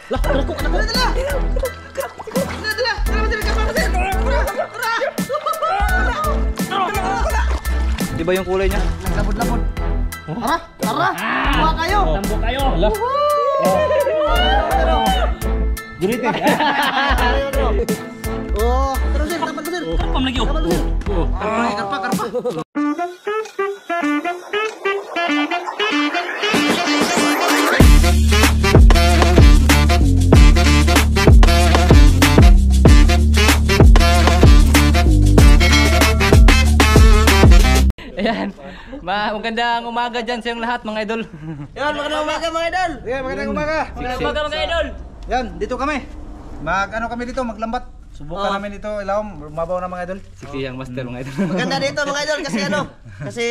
Lah, kerako. Di ba yung kulay niya? Labod-labod. Tara! Kuha kayo! Tambo kayo. Lah. Gulit eh. Oh, terus sir, tapat sir. Karpam lagi. Karpa. Ayan. Magandang umaga dyan sa yung lahat mga idol. Yan, magandang umaga mga idol. Yeah, magandang umaga. Magandang umaga mga idol. Yan, dito kami. Kami dito, maglambat. Subukan namin dito, ilawom, mabaw na mga idol. Siksi yung master mga idol. Maganda dito mga idol kasi kasi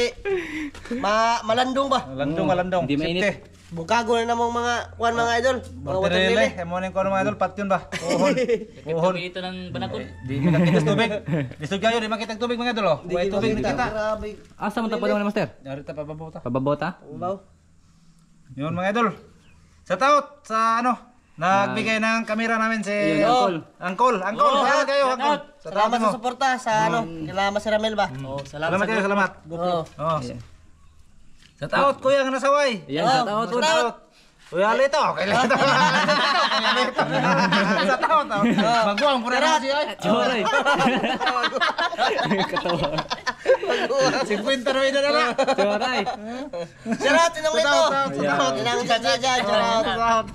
malandong ba? Malandong. Hindi mainit. Safety. Bukago na namang mga mga idol. Mga Waterlily. waterlily. Morning ko mga idol, patyon ba? Uhon. Uhon. Ito ng banakon. Di makita tubig. Disod kayo, di makita tubig mga idol. Oh. Buhay tubig di kita. Grabe. Asa man tapos naman master? Narita pa babota. Pababota? Ubaw. Yun mga idol. Sa taot, sa nagbigay ng kamera namin si Ayun, Angkol. Salamat kayo, Angkol. Sa taot Salamat mo. sa suporta sa kila Mas Ramel ba? Oh, Salamat kayo, salamat. Oo. Oh. Sa taot, kuya ang nasaway. Ayan, sa taot. Sa taot. Kuya Lito, okay Lito. Sa taot. Magwang ko na siya. Choray. Katawa. 50 na ina na. Choray. Shoutout inong ito. Shoutout. Inang dyan. Shoutout.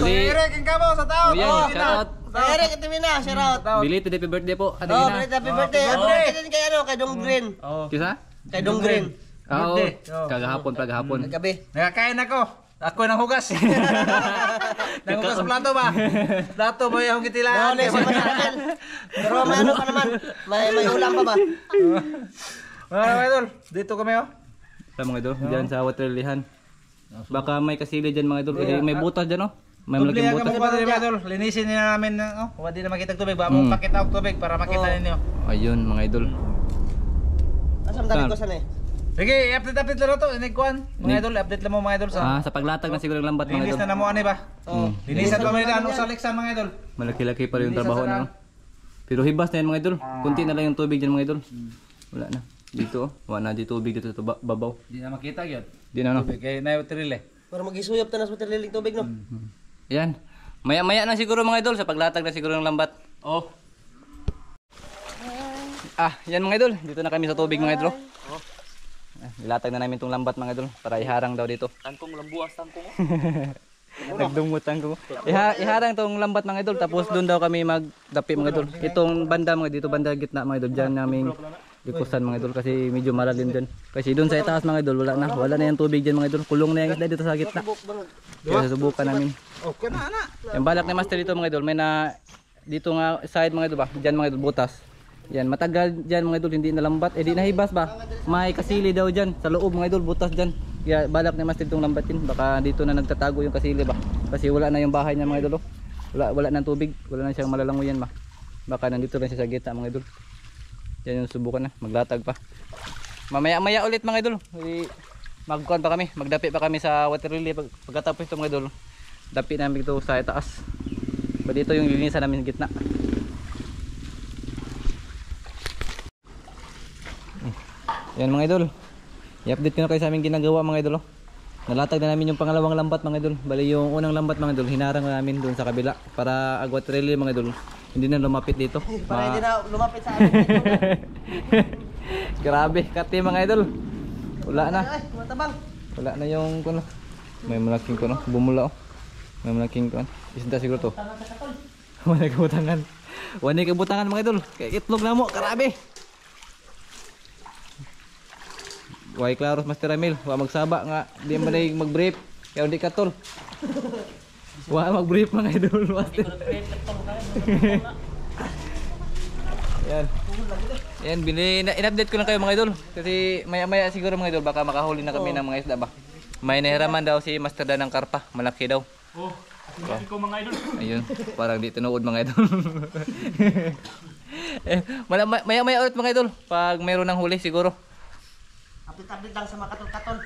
Eric, ang kamo sa taot. Kuya, shoutout. Eric, ito na. Shoutout. Belated happy birthday po. Ate Oh, Gina. happy birthday. Happy birthday din kay kay Dong Green. Kisa? Kay Dong Green. Oo. Birthday. Oo. Kagahapon. Gabi. Nakakain ako. Ako nang hugas. Nanghugas sa plato ba? Plato ba yung kitilaan? Maulit si Mas Ramel. Pero may ano pa naman. May ulam pa ba? Mga idol, dito kami oh. Tama mga idol, dyan sa waterlihan. Baka may kasili dyan mga idol. Kasi may butas dyan oh. May malaking Tublihan butas. ka mga idol. Linisin nila namin oh. Hindi na makita tubig. Ba mo pakita og tubig para makita ninyo. Ayun mga idol. Asam dali ko sana eh. Sige, update lang to. Inigkuan. Mga idol, update lang mo mga idol sa. Sa paglatag na siguro ng lambat mga Linis idol. na namo ani ba? Oh. Linisan pa man ano sa Alexa mga idol. Malaki-laki pa rin yung trabaho na. Pero hibas na yan mga idol. Kunti na lang yung tubig dyan mga idol. Wala na. Dito oh. Wala na dito tubig dito sa babaw. Di na makita gyud. Di na no. Tubig kay na utril eh. Para magisuyop tanas mo liling tubig no. Yan. Maya-maya na siguro mga idol sa paglatag na siguro ng lambat. Oh. Yan mga idol. Dito na kami sa tubig mga idol. Nilatag na namin itong lambat mga idol para iharang daw dito. Tangkong lambuas tangkong. Nagdumutan ko. Iharang itong lambat mga idol tapos doon daw kami magdapi mga idol. Itong banda mga dito banda gitna mga idol diyan namin likusan mga idol kasi medyo malalim din. Kasi doon sa itaas mga idol wala na yung tubig diyan mga idol. Kulong na yung isda dito sa gitna. Kaya susubukan namin. Okay na ana. Yung balak ni master dito mga idol may na dito nga side mga idol ba? Diyan mga idol butas. Yan matagal diyan mga idol hindi nalambat di nahibas ba? May kasili daw diyan sa loob mga idol butas diyan. Kaya balak ni master itong lambatin baka dito na nagtatago yung kasili ba? Kasi wala na yung bahay niya mga idol. Wala nang tubig, wala na siyang malalangoyan ba? Baka nandito rin siya sa gitna mga idol. Yan yung subukan na maglatag pa. Mamaya ulit mga idol. Magkuhan pa kami, magdapi pa kami sa water lily pagkatapos ito mga idol. Dapi namin ito sa itaas. Ba dito yung linisan namin sa gitna. Yan mga idol. I-update ko na kayo sa aming ginagawa mga idol. Nalatag na namin yung pangalawang lambat mga idol. Bali yung unang lambat mga idol, hinarang namin doon sa kabila para agwat relay mga idol. Hindi na lumapit dito. Para hindi na lumapit sa amin. Grabe, kati mga idol. Wala na. Ay, matabang. Wala na yung kuno. May malaking kuno, bumula oh. May malaking kuno. Isda siguro to. Wala kabutangan. Wala kabutangan mga idol. Kay itlog na mo, grabe. Why klaros Master Ramil, wa magsaba nga di man ay mag-brief. Kaya hindi ka tol. Wa mag-brief mga idol, Master. Yan. Yan, in-update ko lang kayo mga idol. Kasi maya-maya siguro mga idol baka makahuli na kami ng mga isda ba. May nahiraman daw si Master Dan ng karpa, malaki daw. Oh. Tingnan ko mga idol. Ayun, parang di tinuod mga idol. Maya-maya ulit mga idol pag mayroon ng huli siguro. Update lang sa mga katol-katol.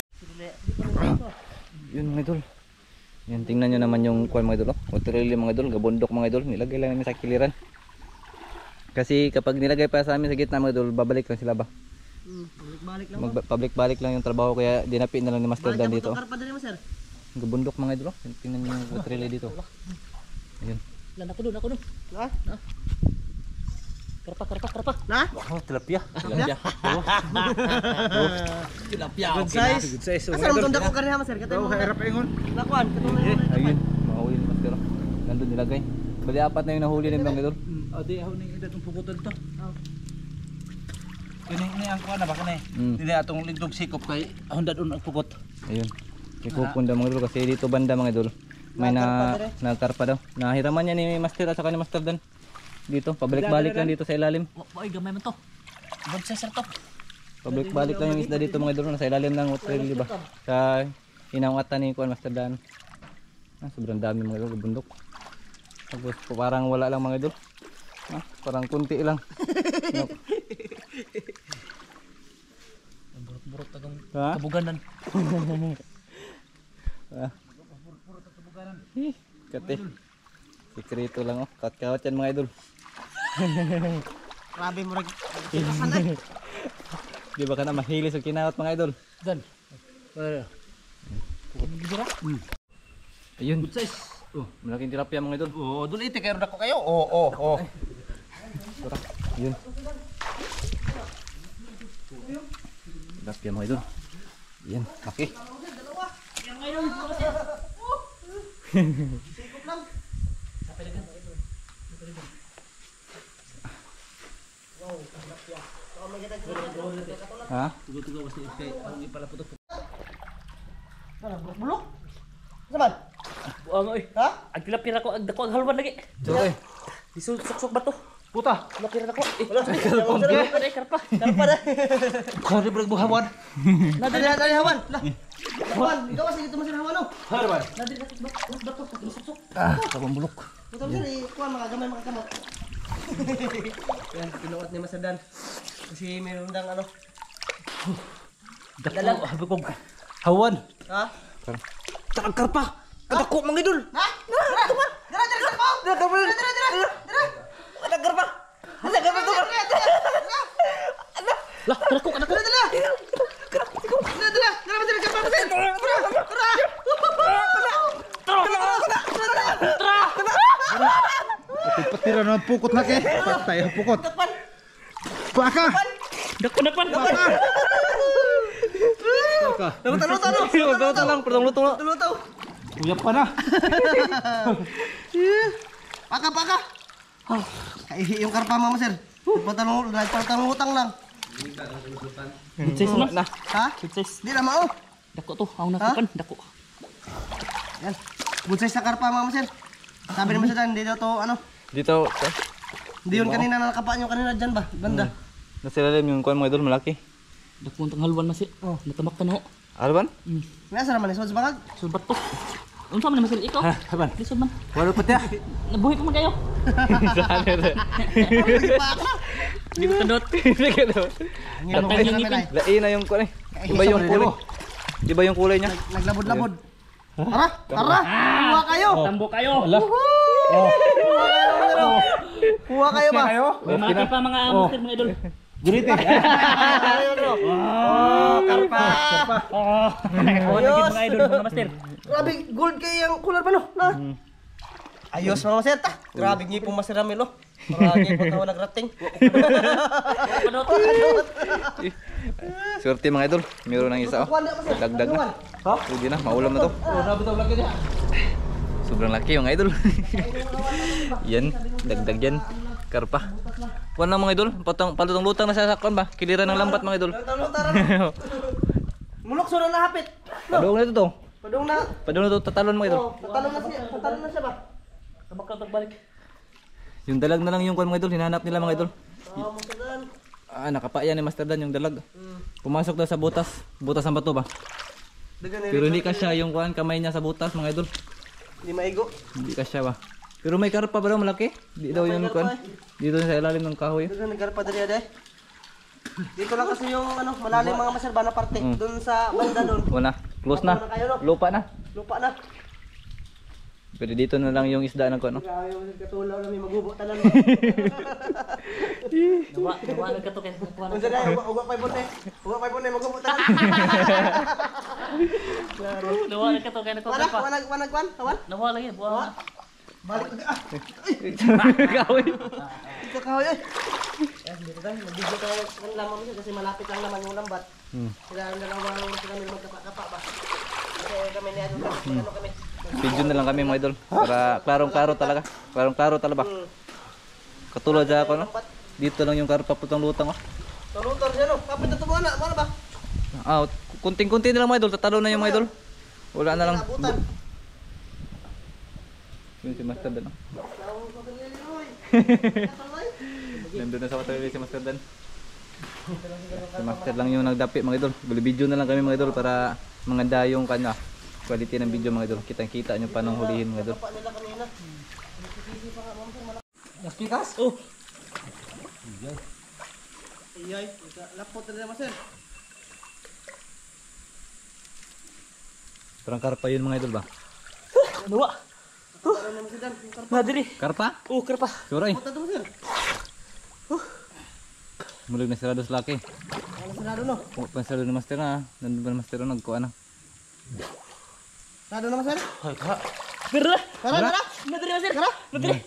Yun mga idol. Yan, tingnan nyo naman yung kuwan mga idol. Waterlily mga idol, gabundok mga idol. Nilagay lang namin sa kiliran. Kasi kapag nilagay pa sa amin sa gitna mga idol, babalik lang sila ba? Balik lang. Pabalik-balik lang yung trabaho kaya dinapi na lang ni Master Dan dito. Karpa din mo sir. Gabundok mga idol. Tingnan nyo yung waterlily dito. Ayun. Lan ako doon. Ha? Karpa. Na? Oh, tilapia. Tilapia? Tilapia. Good size. Good size. Asa mo tunda ko kanina mo sir? Katay mo. Harap ingon. Lakuan, katulad mo. Ayun, mahuli ni Master. Nandun nilagay. Bali apat na yung nahuli ni mga idol. Di ako ning edad ng pukutan to. Kini ang kuha na ba kani? Dili atong ligdog sikop kay ahon dadon ang pukot. Ayun. Ikukunda mga idol kasi dito banda mga idol. May nagkarpa daw. Nahiraman niya ni Master at saka ni Master Dan. Dito, pabalik-balik lang dito sa ilalim. Oy, gamay man to. Good size sir to. Pabalik-balik lang yung isda dito mga idol. Nasa ilalim ng waterlily ba? Sa hinangatan ni Kuan Master Dan. Sobrang dami mga idol, bundok. Tapos parang wala lang mga idol. Parang kunti lang. Burot-burot tagang Ha? kabuganan. Kate. Sikreto lang oh. Kat-kawat yan mga idol. Grabe mo rin. Di ba ka na mahilis sa kinawat mga idol? Dan. Ayun. Good size. Malaking tilapia mga idol. Oh, dun ite kayo dako kayo. Oh. Ayun. Tilapia mga idol. Yan, laki. Ha? Tugo-tugo basta kay ang ipala putok. Bulok? Saman? Buang oy. Ha? Ang tilapia ako, ang dako ang halwan lagi. Sorry.Isuksok ba to? Puta. Tilapia ako. Wala. Karpa. Karpa na. Kari brag buhawan. Dali hawan. Lah. Hawan, ikaw kasi dito masir hawan no. Harban. Nadir natin ba? Bato isuksok. Tabang bulok. Betul sir, kuan mga gamay mga kamot. Yan, pinuot ni Masadan. Kasi mayroon dang ano. Dako, habi ko. Hawan. Ha? Takag karpa. Kadako mga idol. Ha? Dara, tuma. Dara, karpa. Dara. Ada karpa. Ada karpa tu. Lah, dako. Dara. Patira na pukot na kay. Patay ang pukot. Baka. Dako. Luto lang, Luto. luto. Uyap pa na. Paka. Ay, yung karpa mama sir. Nagpatang utang lang. Good size na. Ha? Good size. Di na mao. Dako to, ako nakupan. Dako. Yan. Good size na karpa mama sir. Sabi ni Masadan, dito to ano. Dito, Hindi yun kanina nakapaan yung kanina dyan ba? Banda. nasa ilalim yung kuan mga idol, malaki. Dako ang halwan masi. Oh, natamak ka na ho. Alban? Nasa naman isod sa bakag. Sulbat to. Unsa man masil ikaw? Haban. Lisod man. Walo pa tiya. Nabuhi pa man kayo. Hindi ko tandot. Hindi ka daw. Tatay yung ngipin. Lain na yung kuan eh. Iba yung kulay. Iba yung kulay niya. Naglabod-labod. Tara! Kuha kayo! Tambo kayo. Kuha kayo ba? May mati pa mga master mga idol. Gunite. Karpa! Oh, naging mga idol mga master. Grabe, gold kayo yung kulay ba no? Ayos mga maser ta. Grabe ngipong masiramil oh. Marami pa tao nagrating. Padot. Swerte mga idol. Meron ng isa oh. Dagdag na. Pwede na, maulam na to. Sobrang laki yung idol. Yan, dagdag yan. Karpa. Kuan na mga idol, palutong lutang na sa sakon ba? Kiliran ng lambat mga idol. Mulok so na nahapit. Padung na to. Padung na To tatalon mga idol. oh, tatalon na siya ba? Tabak tagbalik. Yung dalag na lang yung kuan mga idol, hinahanap nila mga idol. Oh, Masadan. Nakapaya ni Master Dan yung dalag. Pumasok daw sa butas. Butas ang bato ba? Pero hindi kasya yung kuan kamay niya sa butas mga idol. Hindi maigo. Hindi kasya ba? Pero may karpa ba daw malaki? Di daw yung kuan. Dito sa ilalim ng kahoy. Doon nagkarpa dali ade. Dito lang kasi yung ano, malalim mga maser ba na parte. Doon sa banda doon. Wala. Close na. Kayo, no? Lupa na. Lupa na. Pero dito na lang yung isda ng ano. Grabe mo katulaw na may magubo tanan. Nawa nagkato kay kuha na. Unsa na ugwa pay bote. Ugwa pay bote magubo tanan. Nawa nagkato kay kuha Wala pa. wanag kwan, kawan. Nawa lagi buha. Balik na. Gawin. Dito kahoy ay. Dito tayo, nagbigo tayo kan lamang siya kasi malapit lang naman yung lambat. Sila ang dalawang kami magkapa-kapa ba. Kasi kami ni ano kami. Video na lang kami mga idol. Para klarong-klaro talaga. Klarong-klaro talaga. Katulad sa ako no. Dito lang yung karpa putang lutang oh. Tulutor siya no. Kapit na tumuana, mana ba? Ah, kunting-kunti na lang mga idol. Tatalo na yung mga idol. Wala na lang. Abutan. Yun si Master Dan. Nandun na sa waterlily si Master Dan. Si Master lang yung nagdapi mga idol. Bali video na lang kami mga idol para manganda yung kanya. Quality ng video mga idol. Kitang-kita nyo pa nang hulihin mga idol. Pa nila kanina. Naspikas? Oh. Iyay, lapot na naman sir. Parang karpa yun mga idol ba? Nawa. Ano naman si Dan? Madiri. Karpa? Oh, karpa. Sure ay. Lapot na sir. Mulig na sila dos laki. Ano sarado no? Pansalo ni Master na. Nandun ba ni Master na nagkuha na. Sarado naman sir. Tara. Tara. Madiri na sir. Madiri.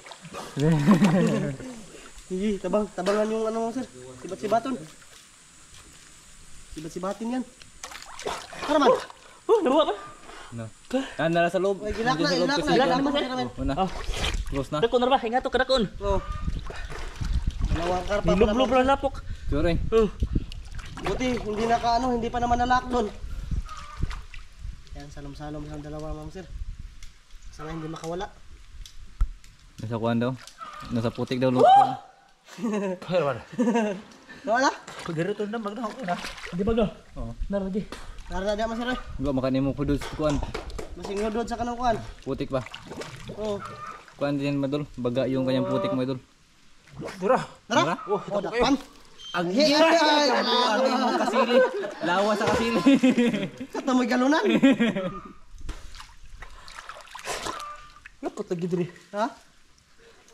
Sige, tabangan yung ano sir. Sibat-sibaton. Sibat-sibatin yan. Tara man. Oh, nawa ba? No. Nala sa loob. Ay, gilak na, Nandun sa loob gilak kasi na. yan. Gilak naman sir. Una. Close na. Dakon na ba? Ingato ka dakon. Oh. Dalawang karpa. Nilublob lang lapok. Sure ay. Buti, hindi hindi pa naman nalak doon. Yan, salom-salom sa dalawa ma'am sir. Sana hindi makawala. Nasa kuhan daw. Nasa putik daw loob. Nawala? Pagdito na magdahon ko na. Di ba go? Oo. Naradi. Narada mo sir. Enggak makan mo po sa kuhan. Masing ngodod sa kanang kuan. Putik ba? Oh. Kuhan din madol. Baga yung kanyang putik mo idol. Tara. Oh, dapan. Ang hiyay. Ano yung kasili? Lawa sa kasili. Kata mo galunan. Lapot lagi diri. Ha?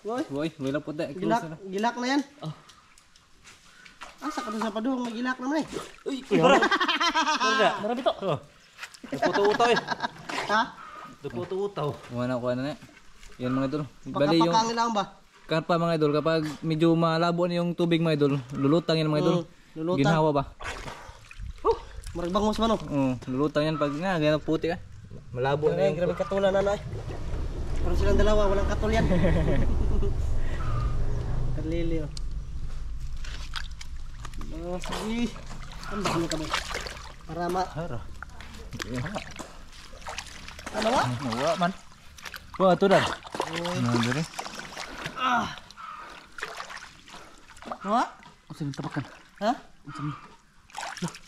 Woy, Boy, wala po tayo. gilak, gilak na yan. Asa ka doon sa padung, may gilak naman eh. Uy, tara. Tara, marami to. Puto-utaw eh. Ha? Puto-utaw. Wala ko na. Yan mga idol. Bali yung Pagkapakangin lang ba? karpa mga idol kapag medyo malabo na yung tubig mga idol, lulutang yan mga idol. Lulutang. Ginhawa ba? Maragbangos man oh. Lulutang yan pag nga ganyan putik ah. Malabo na Ay, grabe katulan na eh. Pero silang dalawa, walang katul yan. Karlili oh. Oh, sige. Ang bakit mo kami? Para ma... Hara. Ano ba? Nawa man. Wah, ito dan. Nah, dire. Ano? Unsa ni tabakan? Ha?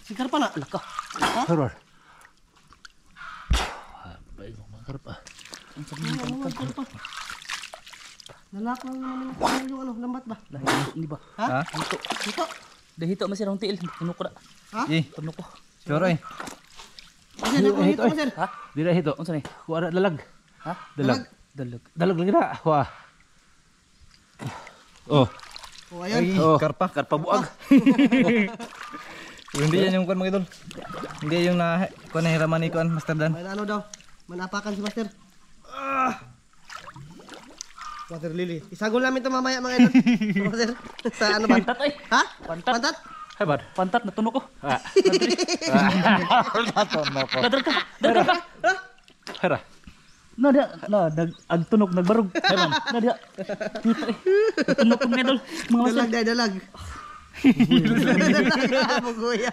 Sikar pa na? Laka. Ha? Horror. Baik mo karpa. Unsa ni Sikar pa. Nalak lang naman yung ano, lambat ba? Hindi ba? Ha? Dito. Dito. Dahito masirang tiil. Puno ko na. Ha? Eh, Puno ko. sure. Kasi dito, dito, sir. Ha? Dira hito. Unsa ni? Kuha na dalag. Ha? Dalag. Dalag. Dalag lagi na. Wah. Oh. Oh, ayan. Karpa buag. Hindi yan yung kuan mga idol. Hindi yung na kuan na hiraman ni kuan Master Dan. May ano daw? Manapakan si Master. Water lily. Isagol namin ito mamaya mga idol. Master. Sa ano ba? Pantat ay. Ha? Pantat. Pantat? Hebat. Pantat na tuno ko. Taton mo ko. Dadal ka. Dadal ka. Hara. Na dia, ag tunog nagbarog. Heman. Na dia. Dito eh. Tunog ko mga idol. Mga masir. Dalag, dalag. Buguya.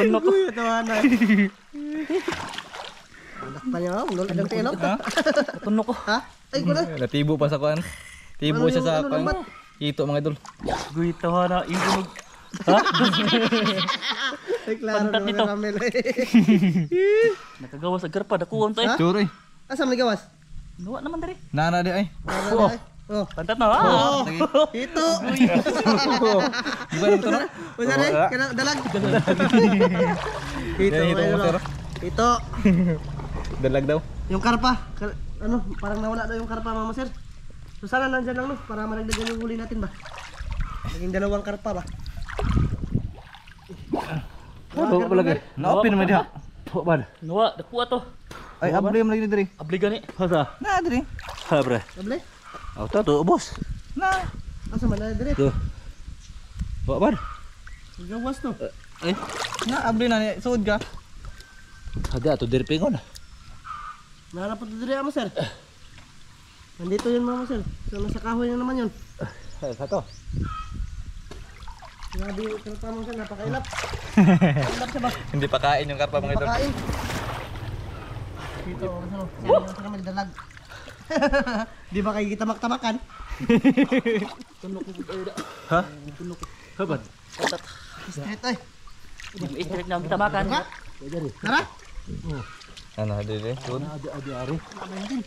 Tunog ko. Buguya tawa na. Anak pa niya, ulit ang tino. Tunog ko. Ha? Ay, ko na. Natibo pa sa kuan. Tibo siya sa kuan. Ito mga idol. Guito na yung tunog. Ay, klaro Pantat naman nito. na Ramel. Nakagawa sa garpa. Dakuhan to eh. Sure. Asa mo gawas? Nuwa naman dari. Nana di ay. Oh. Pantat na. Ah. Ito. Di ba nang tunog? Usa rin, kana dalag. Ito, Yan ito ayun, Master. Ito, Dalag daw. yung karpa. Ano, parang nawala daw yung karpa mga master. So sana nandyan lang no, para maragdagan yung huli natin ba. Naging dalawang karpa ba. Ano ba lagi? Naopin naman diha. Po bad. Nuwa, dako ato. Ay, abli mo lagi diri. Abli gani. Hasa. Na diri. Ha bre. Able? Auto to ubos. Na. Asa man na dire? Tuh. Po bad. Gawas to. Ay, Na abli na ni suod ka. ada ato diri pingon. Nahanap po dire mga master. Nandito yun mga master. So nasa kahoy na naman yun. Ay, sato. Grabe yung karpa mga master, napakailap. Ilap siya ba? Hindi pa kain yung karpa mga idol. Pakain. Dito, ano, saan kami dalag. Di ba kayo tamak-tamakan? Ha? Ha bad. Straight ay. Istrik na kita makan. Tara. Ano diri? Suod. Adi ari.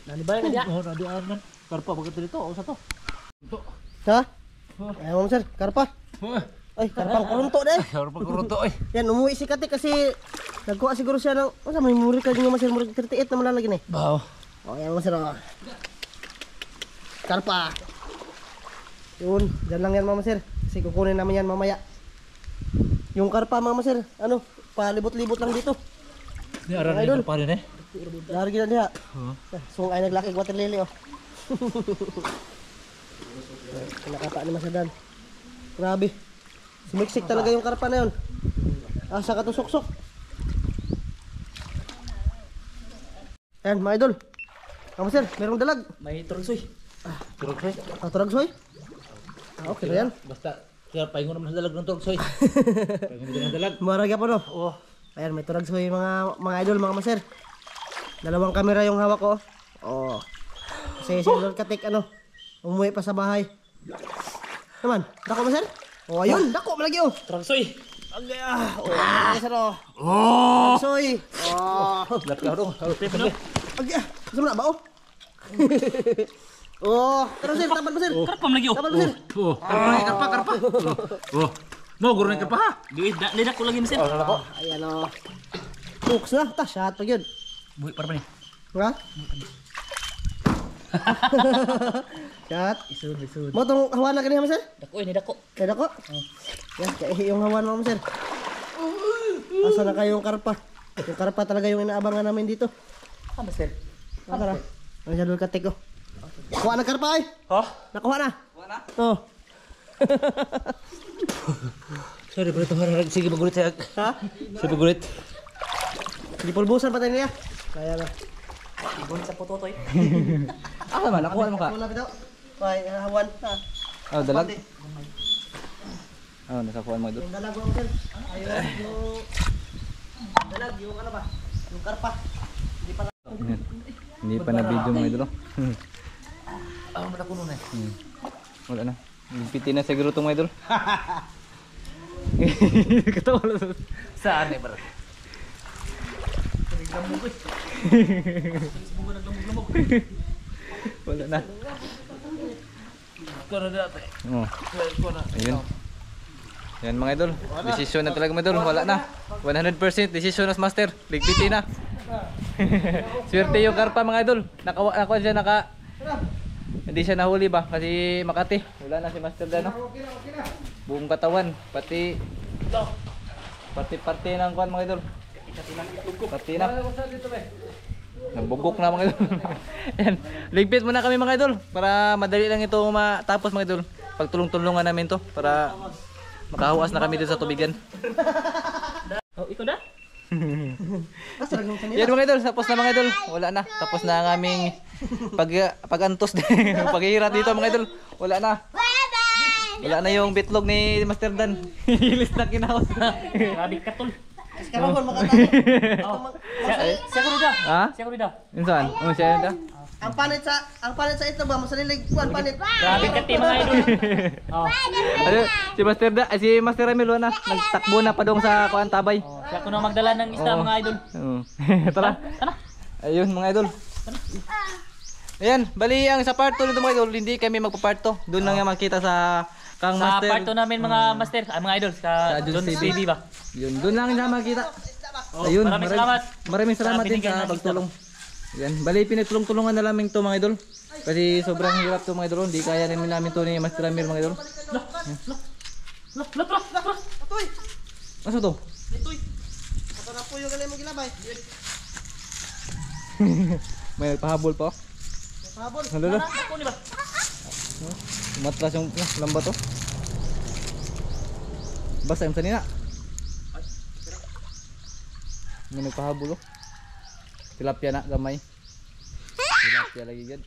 Nani bay dia? Oh, adi ari man. Karpa bagat dito, o sa to. Ha? Ay, mga master, karpa. Ay, karpang kurunto deh. Karpa kurunto ay. Yan, umuwi si Katik kasi nagkuha siguro siya ng, masa may muri ka din yung master, muri 38 na malalagay na eh. Baw. O, yan master, o. Karpa. Yun, dyan lang yan mga master. Kasi kukunin namin yan mamaya. Yung karpa mga master, ano, palibot-libot lang dito. Ni aran Idol. ni pa rin eh. Lagi na diha. Sung ay naglaki water lily oh. Nakata ni masadan. Grabe. Sumiksik talaga yung karpa na yun. Asa ka to sok-sok. Ayan mga idol. Kamu sir, merong dalag. May turugsoy. Turugsoy. Turagsoy. Okay na yan. Basta kaya paingon naman sa dalag ng turugsoy. Paingon din ng dalag. Maragya po no. Oh. Ayan, may turagsoy mga idol, mga maser. Dalawang kamera yung hawak ko. Oh. Kasi si Lord Katik ano, umuwi pa sa bahay. Naman, dako maser? Oh, ayun, dako malagi oh. Turugsoy. Agay ah. Oh, maser oh. Oh. Turagsoy. Oh. Dapat ka dong. Harus no. Agay ah. Saan na ba oh? Oh, terus sir, tapat maser. Karpa lagi oh. Tapat maser. Oh. Karpa. Oh. Mo guro ni karpa ha. Di dak ko lagi mesin. Ayan oh. Cooks na, ta shot pag yun. Buhi para pa ni. Ha? Shot. Isud. Mo tong hawan na kanina maser? Dako ni dako. Kaya dako? Yan, kaya yung hawan mo, sir. Asa na kayo yung karpa? Yung karpa talaga yung inaabangan namin dito. Ano sir? Tara. Ano siya doon katik ko? Kuha na karpa ay! Ha? Nakuha na? Kuha na? Oo. Sorry, bro, ito harap. Sige, magulit saya. Ha? Sige, magulit. Hindi pulbusan pa tayo niya. Kaya na. Magulit sa pototoy. Ah, man nakuha mo ka. Kuha na bitaw. Ay, hawan. Ha? Oh, dalag. Oh, nakakuha mo idol. Yung dalag mo, sir. Ayun, yung... Dalag, yung ano ba? Yung karpa. Hindi pa Hindi pa na video mga idol. Ah, mala kuno na. Wala na. Piti na siguro itong mga idol. Katawa lang. Saan eh, bro? Wala na. Ikaw na dati. Oh. Ikaw na. Ayun. Yan mga idol. Desisyon na talaga mga idol. Wala na. 100% desisyon na master. Ligpiti na. Swerte yung karpa mga idol. Nakuha siya hindi siya nahuli ba? Kasi Makati. Wala na si Master Dan. No? Buong katawan. Pati ng kuhan mga idol. Pati na. Nabugok na mga idol. Yan. Ligpit muna kami mga idol. Para madali lang ito matapos mga idol. Pagtulong-tulungan namin to. Para makahuas na kami dito sa tubigan. Oh, ikaw na? Yan mga idol, tapos na mga idol. Wala na, tapos na ang aming pag-antos paghihirap dito mga idol. Wala na. Wala na yung bitlog ni Master Dan. Hilis na kinaos na. Grabe katol. Karapon, makatayo. Siya ko rin Ha? Siya ko rin Insan? Siya yun da? Ang panit sa ito ba? Masalilig kuhan, panit. Grabe kati mga idol. Oh. Ano, si Master Ramil wala na. Nagtakbo na pa doon sa kuan tabay. Siya ko na magdala ng isda mga idol. Tara. Tara. Ayun mga idol. Ayan, bali ang sa part 2 nito mga idol, hindi kami magpa-part 2. Doon lang yung makita sa Kang Sa Master. part 2 namin mga master, mga idol, sa Jones Jones TV. TV ba? Yun, doon lang yung makita. Oh, Ayun, maraming salamat. Maraming salamat Sa din binigay sa ng pagtulong. Yan, bali pinagtulong-tulungan na namin to mga idol. Kasi sobrang hirap to mga idol, hindi kaya namin to ni Master Amir mga idol. Atoy! Ano to? Ito na po yung galing mong gilabay. May pahabol pa. Habol. Halala. Ako ni ba? Matras yung lamba to. Basta yung sanina. May nagpahabol oh. Tilapia na gamay. Tilapia lagi yan.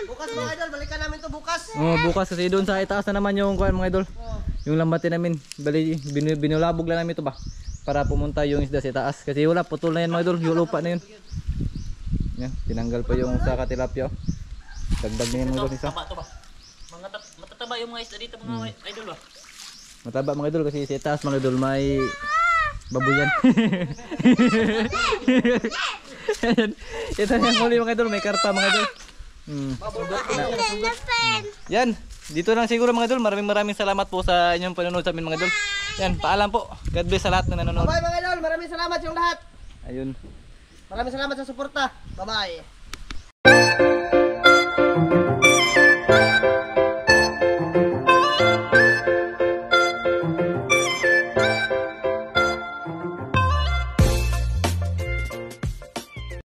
Bukas mga idol, balikan namin to bukas. Oh, bukas kasi doon sa itaas na naman yung kuan mga idol. Yung lambatin namin. Bali binulabog lang namin ito ba para pumunta yung isda sa itaas kasi wala putol na yan mga idol, yung lupa na yun. Yan, tinanggal pa yung sa tilapia. Dagdag na yung mga idol isa. Taba to ba? Matataba yung mga isda dito mga idol ba? Mataba mga idol kasi sa itaas mga idol may babuyan. Ayan. Ito na yung huli mga idol, may karpa mga idol. Yan, dito lang siguro mga idol. Maraming salamat po sa inyong panonood sa amin mga idol. Yan, paalam po. God bless sa lahat na nanonood. Bye mga idol, maraming salamat yung lahat. Ayun. Maraming salamat sa suporta. Bye bye.